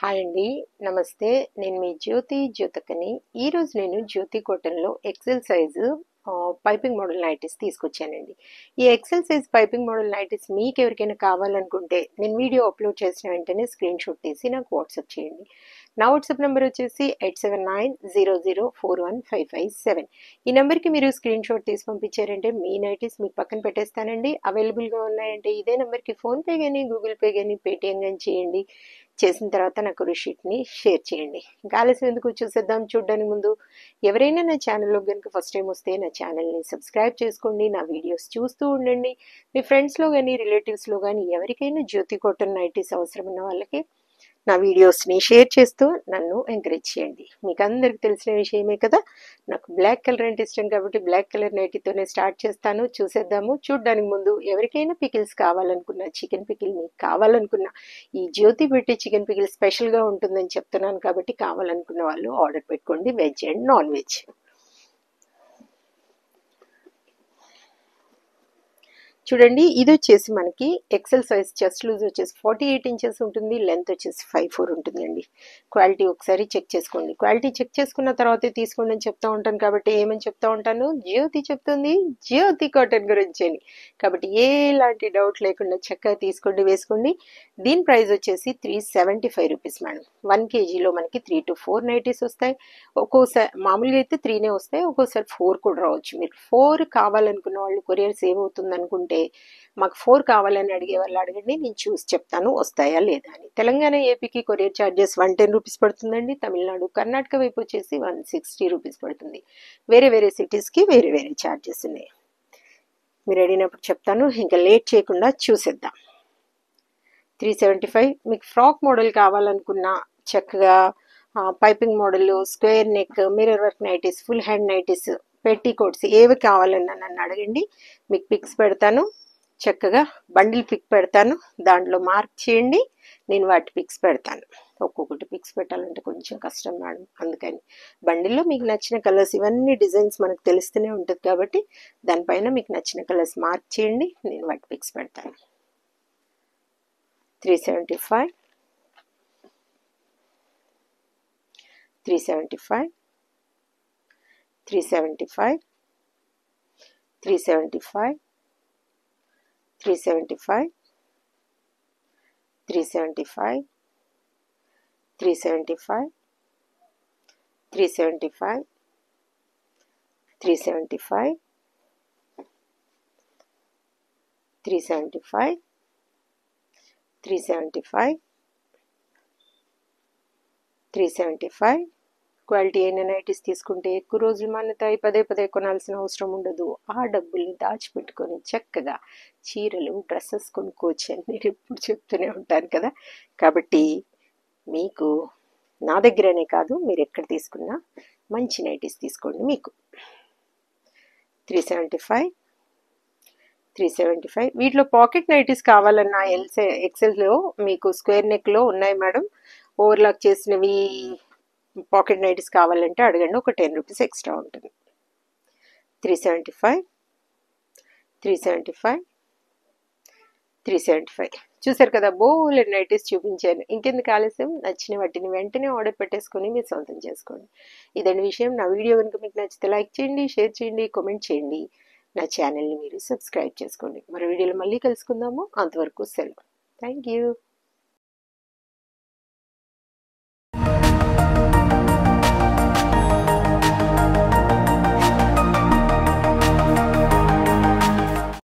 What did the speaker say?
Hi అండి. నమస్తే. నేను మీ జ్యోతకని. ఈరోజు నేను జ్యోతి కాటన్‌లో XL size piping model nighties తీసుకొచ్చానండి. ఈ XL size piping model nighties మీకెవరికైనా కావాలనుకుంటే నేను వీడియో అప్లోడ్ చేసిన వెంటనే స్క్రీన్‌షాట్ తీసి నాకు వాట్సాప్ చేయండి. నా వాట్సాప్ నెంబర్ వచ్చేసి 8790041557. ఈ నెంబర్‌కి మీరు స్క్రీన్‌షాట్ తీసి పంపించారంటే మీ నైటీస్ మీకు పక్కన పెట్టేస్తానండి. అవైలబుల్‌గా ఉన్నాయంటే ఇదే నెంబర్‌కి ఫోన్‌పే గాని, గూగుల్ పే గాని, పేటీఎం గాని చేయండి. చేసిన తర్వాత నాకు రిషీట్ని షేర్ చేయండి. ఇంకా ఆలస్యం ఎందుకు, చూసేద్దాం. చూడడానికి ముందు ఎవరైనా నా ఛానల్లో కనుక ఫస్ట్ టైం వస్తే నా ఛానల్ని సబ్స్క్రైబ్ చేసుకోండి. నా వీడియోస్ చూస్తూ ఉండండి. మీ ఫ్రెండ్స్లో కానీ రిలేటివ్స్లో కానీ ఎవరికైనా జ్యోతి కాటన్ నైటీస్ అవసరం ఉన్న వాళ్ళకి నా వీడియోస్ని షేర్ చేస్తూ నన్ను ఎంకరేజ్ చేయండి. మీకు అందరికి తెలిసిన విషయమే కదా, నాకు బ్లాక్ కలర్ అంటే ఇష్టం కాబట్టి బ్లాక్ కలర్ నైటీతోనే స్టార్ట్ చేస్తాను. చూసేద్దాము. చూడడానికి ముందు ఎవరికైనా పికిల్స్ కావాలనుకున్నా, చికెన్ పికిల్ మీకు కావాలనుకున్నా, ఈ జ్యోతి పెట్టి చికెన్ పికిల్ స్పెషల్గా ఉంటుందని చెప్తున్నాను కాబట్టి కావాలనుకున్న వాళ్ళు ఆర్డర్ పెట్టుకోండి, వెజ్ అండ్ నాన్ వెజ్. చూడండి, ఇది వచ్చేసి మనకి ఎక్సెల్ సైజ్. చెస్ట్ లూజ్ వచ్చేసి 48 ఇంచెస్ ఉంటుంది. లెంత్ వచ్చేసి 54 ఉంటుందండి. క్వాలిటీ ఒకసారి చెక్ చేసుకోండి. క్వాలిటీ చెక్ చేసుకున్న తర్వాతే తీసుకోండి అని చెప్తా ఉంటాను కాబట్టి ఏమని చెప్తా ఉంటాను, జ్యోతి చెప్తుంది జ్యోతి కాటన్ గురించి అని. కాబట్టి ఎలాంటి డౌట్ లేకుండా చక్కగా తీసుకోండి, వేసుకోండి. దీని ప్రైస్ వచ్చేసి 375 రూపీస్ మేడం. 1 kgలో మనకి 3 to 4 నైటీస్ వస్తాయి. ఒక్కోసారి మామూలుగా అయితే 3నే వస్తాయి, ఒక్కోసారి 4 కూడా రావచ్చు. మీరు 4 కావాలనుకున్న వాళ్ళు, కొరియర్ సేవ్ అవుతుంది అనుకుంటే మాకు 4 కావాలని అడిగే వాళ్ళు అడగండి, నేను చూసి చెప్తాను వస్తాయా లేదా అని. తెలంగాణ ఏపీకి కొరియర్ ఛార్జెస్ 110 రూపీస్ పడుతుందండి. తమిళనాడు కర్ణాటక వైపు వచ్చేసి 160 రూపీస్ పడుతుంది. వేరే వేరే సిటీస్కి వేరే వేరే ఛార్జెస్ ఉన్నాయి. మీరు అడిగినప్పుడు చెప్తాను. ఇంకా లేట్ చేయకుండా చూసేద్దాం. 375. మీకు ఫ్రాక్ మోడల్ కావాలనుకున్నా చక్కగా piping model, square neck, mirror work nighties, full hand nighties, petticoats ఏవి కావాలన్నా నన్ను అడగండి, మీకు పిక్స్ పెడతాను. చక్కగా బండిల్ పిక్ పెడతాను, దాంట్లో మార్క్ చేయండి, నేను వాటి పిక్స్ పెడతాను. ఒక్కొక్కటి పిక్స్ పెట్టాలంటే కొంచెం కష్టం మేడం, అందుకని బండిల్లో మీకు నచ్చిన కలర్స్, ఇవన్నీ డిజైన్స్ మనకు తెలుస్తూనే ఉంటుంది కాబట్టి దానిపైన మీకు నచ్చిన కలర్స్ మార్క్ చేయండి, నేను వాటి పిక్స్ పెడతాను. 375, 375, 375, 375, 375, 375, 375, 375, 375, 375, 375, 375. క్వాలిటీ అయిన నైటీస్ తీసుకుంటే ఎక్కువ రోజులు మన్నుతాయి, పదే పదే కొనాల్సిన అవసరం ఉండదు. ఆ డబ్బుల్ని దాచిపెట్టుకొని చక్కగా చీరలు, డ్రెస్సెస్ కొనుక్కోవచ్చు అని నేను ఎప్పుడు చెప్తూనే ఉంటాను కదా. కాబట్టి మీకు నా దగ్గరనే కాదు, మీరు ఎక్కడ తీసుకున్నా మంచి నైటీస్ తీసుకోండి. మీకు 375, 375. వీటిలో పాకెట్ నైటీస్ కావాలన్నా ఎక్సెల్లో మీకు స్క్వేర్ నెక్లో ఉన్నాయి మేడం. ఓవర్లాక్ చేసినవి పాకెట్ నైటీస్ కావాలంటే అడగండి, ఒక 10 రూపీస్ ఎక్స్ట్రా ఉంటుంది. 375, 375, 375. చూసారు కదా, బోలెడ్ నైటీస్ చూపించాను. ఇంకెందుకు ఆలస్యం, నచ్చిన వాటిని వెంటనే ఆర్డర్ పెట్టేసుకొని మీరు సొంతం చేసుకోండి. ఇదండి విషయం. నా వీడియో కనుక మీకు నచ్చితే లైక్ చేయండి, షేర్ చేయండి, కామెంట్ చేయండి. నా ఛానల్ని మీరు సబ్స్క్రైబ్ చేసుకోండి. మరో వీడియోలో మళ్ళీ కలుసుకుందాము. అంతవరకు సెలవు. Thank you.